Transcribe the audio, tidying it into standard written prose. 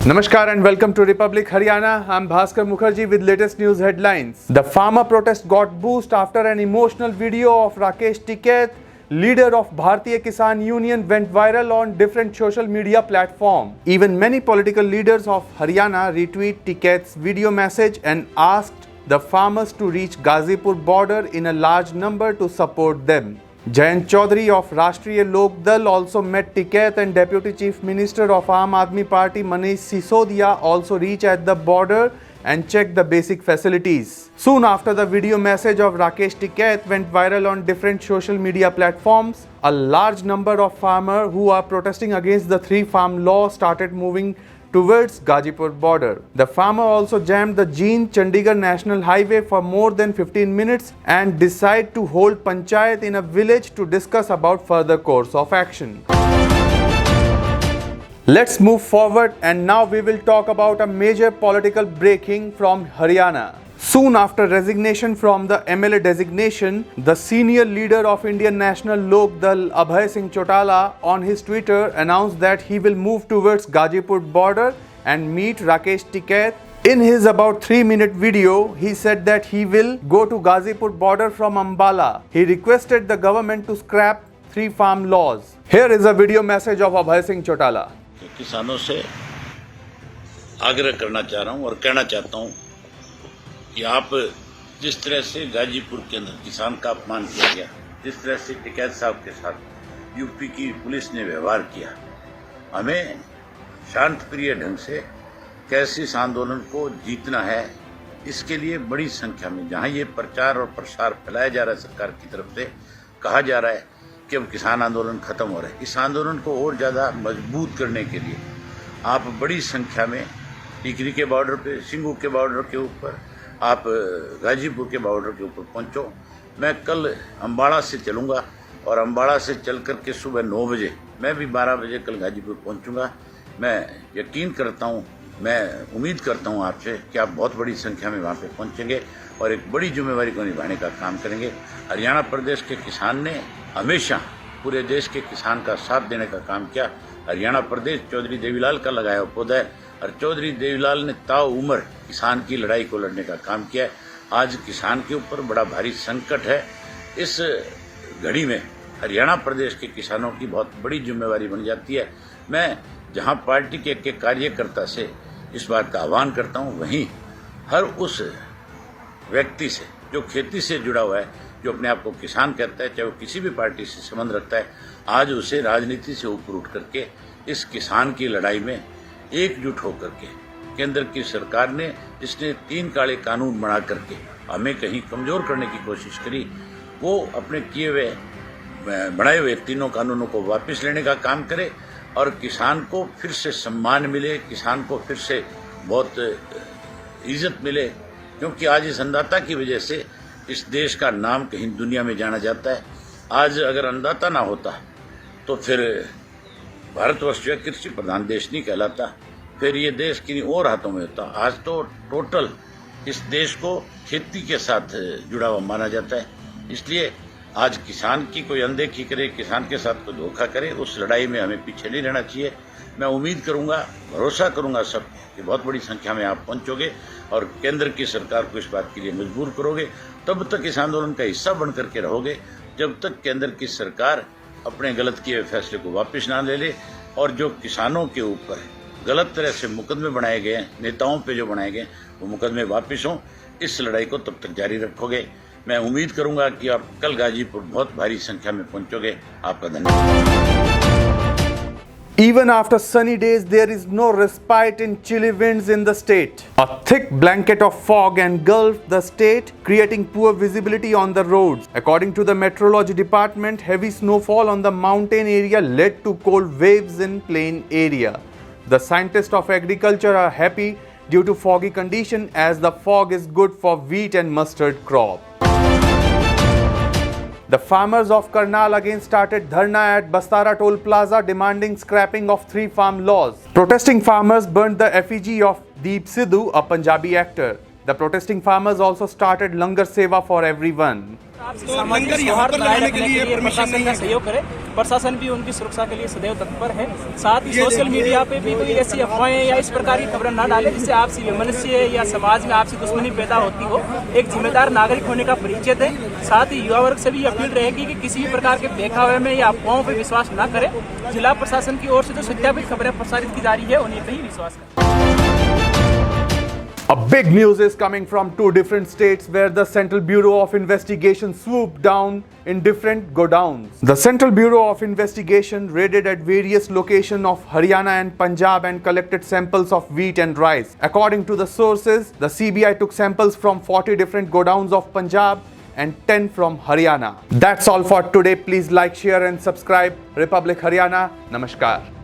Namaskar and welcome to Republic Haryana. I'm Bhaskar Mukherjee with latest news headlines. The farmer protest got boost after an emotional video of Rakesh Tikait, leader of Bharatiya Kisan Union, went viral on different social media platforms. Even many political leaders of Haryana retweet Tikait's video message and asked the farmers to reach Ghazipur border in a large number to support them. Jayant Chaudhary of Rashtriya Lok Dal also met Tikait, and Deputy Chief Minister of Aam Aadmi Party Manish Sisodia also reached at the border and checked the basic facilities. Soon after the video message of Rakesh Tikait went viral on different social media platforms, a large number of farmers who are protesting against the 3-farm law started moving towards Ghazipur border. The farmer also jammed the Jind-Chandigarh National Highway for more than 15 minutes and decided to hold panchayat in a village to discuss about further course of action. Let's move forward, and now we will talk about a major political breaking from Haryana. Soon after resignation from the MLA designation, the senior leader of Indian National Lok Dal, Abhay Singh Chautala, on his Twitter announced that he will move towards Ghazipur border and meet Rakesh Tikait. In his about 3-minute video, he said that he will go to Ghazipur border from Ambala. He requested the government to scrap 3-farm laws. Here is a video message of Abhay Singh Chautala. किसानों से आग्रह करना चाह रहा हूं और कहना चाहता हूं कि आप जिस तरह से गाजीपुर के अंदर किसान का अपमान किया गया, जिस तरह से टिकैत साहब के साथ यूपी की पुलिस ने व्यवहार किया, हमें शांतप्रिय ढंग से कैसे इस आंदोलन को जीतना है, इसके लिए बड़ी संख्या में जहां ये प्रचार और प्रसार फैलाया जा रहा है, सरकार की तरफ से कहा जा रहा है कि अब किसान आंदोलन खत्म हो रहा है, इस आंदोलन को और ज़्यादा मजबूत करने के लिए आप बड़ी संख्या में टिकरी के बॉर्डर पे, सिंगू के बॉर्डर के ऊपर, आप गाजीपुर के बॉर्डर के ऊपर पहुंचो। मैं कल अम्बाड़ा से चलूँगा और अम्बाड़ा से चल कर के सुबह 9 बजे, मैं भी 12 बजे कल गाजीपुर पहुंचूँगा। मैं यकीन करता हूँ, मैं उम्मीद करता हूँ आपसे कि आप बहुत बड़ी संख्या में वहाँ पे पहुँचेंगे और एक बड़ी जिम्मेवारी को निभाने का काम करेंगे। हरियाणा प्रदेश के किसान ने हमेशा पूरे देश के किसान का साथ देने का काम किया। हरियाणा प्रदेश चौधरी देवीलाल का लगाया पौधा है और चौधरी देवीलाल ने ताउम्र किसान की लड़ाई को लड़ने का काम किया है। आज किसान के ऊपर बड़ा भारी संकट है। इस घड़ी में हरियाणा प्रदेश के किसानों की बहुत बड़ी जिम्मेवारी बन जाती है। मैं जहां पार्टी के एक कार्यकर्ता से इस बात का आह्वान करता हूं, वहीं हर उस व्यक्ति से जो खेती से जुड़ा हुआ है, जो अपने आप को किसान कहता है, चाहे वो किसी भी पार्टी से संबंध रखता है, आज उसे राजनीति से ऊपर उठ करके इस किसान की लड़ाई में एकजुट होकर के केंद्र की सरकार ने जिसने 3 काले कानून बना करके हमें कहीं कमजोर करने की कोशिश करी, वो अपने किए हुए बनाए हुए 3 कानूनों को वापस लेने का काम करे और किसान को फिर से सम्मान मिले, किसान को फिर से बहुत इज्जत मिले, क्योंकि आज इस अन्नदाता की वजह से इस देश का नाम कहीं दुनिया में जाना जाता है। आज अगर अन्नदाता ना होता तो फिर भारतवर्ष जो कृषि प्रधान देश नहीं कहलाता, फिर ये देश किन्हीं और हाथों में होता। आज तो टोटल इस देश को खेती के साथ जुड़ा हुआ माना जाता है। इसलिए आज किसान की कोई अनदेखी करे, किसान के साथ कोई धोखा करे, उस लड़ाई में हमें पीछे नहीं रहना चाहिए। मैं उम्मीद करूंगा, भरोसा करूंगा सब कि बहुत बड़ी संख्या में आप पहुंचोगे और केंद्र की सरकार को इस बात के लिए मजबूर करोगे। तब तक इस आंदोलन का हिस्सा बन करके रहोगे जब तक केंद्र की सरकार अपने गलत किए फैसले को वापस ना ले ले और जो किसानों के ऊपर गलत तरह से मुकदमे बनाए गए हैं, नेताओं पे जो बनाए गए, वो मुकदमे वापस हों। इस लड़ाई को तब तक जारी रखोगे। मैं उम्मीद करूंगा कि आप कल गाजीपुर बहुत भारी संख्या में पहुंचोगे। आपका धन्यवाद। Even after sunny days, there is no respite in chilly winds in the state. A thick blanket of fog engulfed the state, creating poor visibility on the roads. According to the Meteorology Department, heavy snowfall on the mountain area led to cold waves in plain area. The scientists of agriculture are happy due to foggy condition, as the fog is good for wheat and mustard crop. The farmers of Karnal again started dharna at Bastara Toll Plaza demanding scrapping of 3-farm laws. Protesting farmers burnt the effigy of Deep Sidhu, a Punjabi actor. The protesting farmers also started Langar Seva for everyone. सामाजिक सौहार्द बनाए रखने के लिए प्रशासन का सहयोग करे। प्रशासन भी उनकी सुरक्षा के लिए सदैव तत्पर है। साथ ही सोशल मीडिया पे भी कोई ऐसी अफवाहें या इस प्रकार की खबरें न डाले जिससे आपसी मनुष्य या समाज में आपसी दुश्मनी पैदा होती हो। एक जिम्मेदार नागरिक होने का परिचय दें। साथ ही युवा वर्ग से भी अपील रहेगी कि किसी भी प्रकार के बहकावे में या अफवाहों पर विश्वास न करें। जिला प्रशासन की ओर से जो सत्यापित खबरें प्रसारित की जा रही है उन्हीं पर ही विश्वास करें। A big news is coming from two different states where the Central Bureau of Investigation swooped down in different godowns. The Central Bureau of Investigation raided at various locations of Haryana and Punjab and collected samples of wheat and rice. According to the sources, the CBI took samples from 40 different godowns of Punjab and 10 from Haryana. That's all for today. Please like, share and subscribe. Republic Haryana. Namaskar.